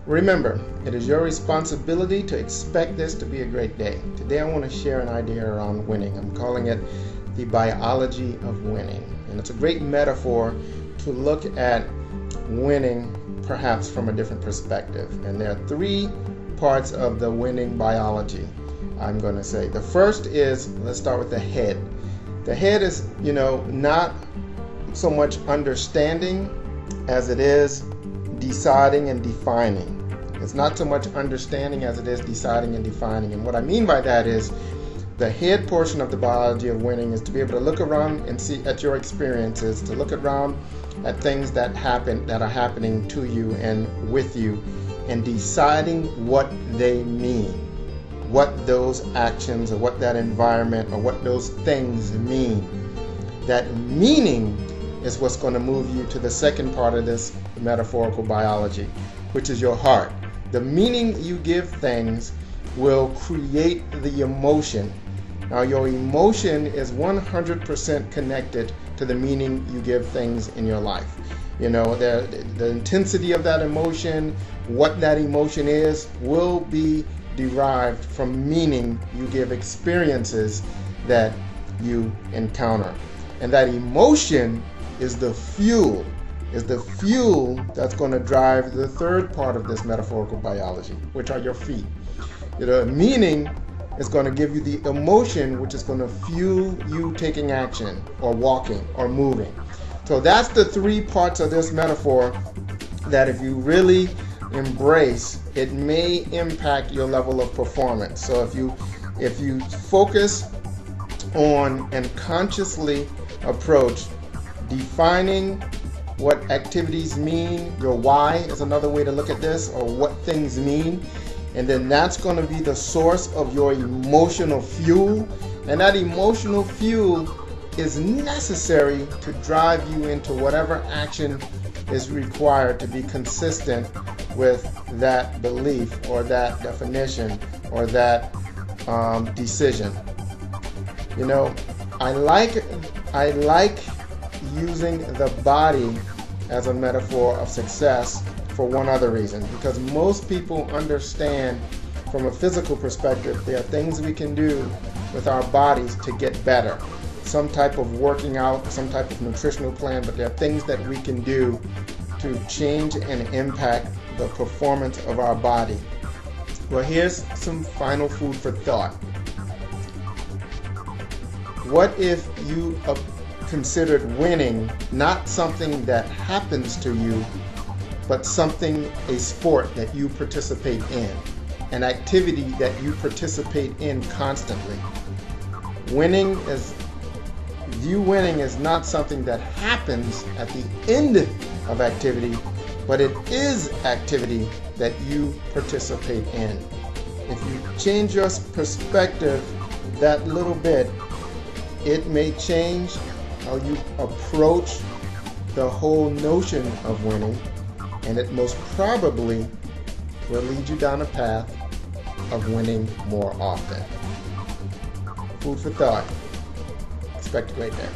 Remember, it is your responsibility to expect this to be a great day. Today I want to share an idea around winning. I'm calling it the biology of winning. And it's a great metaphor to look at winning perhaps from a different perspective. And there are three parts of the winning biology, I'm going to say. The first is, let's start with the head. The head is, not so much understanding as it is deciding and defining. It's not so much understanding as it is deciding and defining. And what I mean by that is the head portion of the biology of winning is to be able to look around and see at your experiences, to look around at things that are happening to you and with you, and deciding what they mean, what those actions or what that environment or what those things mean. That meaning is what's going to move you to the second part of this metaphorical biology, which is your heart. The meaning you give things will create the emotion. Now, your emotion is 100% connected to the meaning you give things in your life. The intensity of that emotion, what that emotion is, will be derived from meaning you give experiences that you encounter. And that emotion is the fuel that's going to drive the third part of this metaphorical biology, which are your feet. Meaning is going to give you the emotion, which is going to fuel you taking action or walking or moving. So that's the three parts of this metaphor that if you really embrace, it may impact your level of performance. So if you focus on and consciously approach defining what activities mean, your why is another way to look at this, or what things mean, and then that's going to be the source of your emotional fuel, and that emotional fuel is necessary to drive you into whatever action is required to be consistent with that belief or that definition or that decision. I like using the body as a metaphor of success for one other reason, because most people understand from a physical perspective there are things we can do with our bodies to get better. Some type of working out, some type of nutritional plan, but there are things that we can do to change and impact the performance of our body. Well, here's some final food for thought. What if you considered winning not something that happens to you, but a sport that you participate in, an activity that you participate in constantly? Winning is not something that happens at the end of activity, but it is activity that you participate in. If you change your perspective that little bit, it may change how you approach the whole notion of winning, and it most probably will lead you down a path of winning more often. Food for thought. Expect a great day.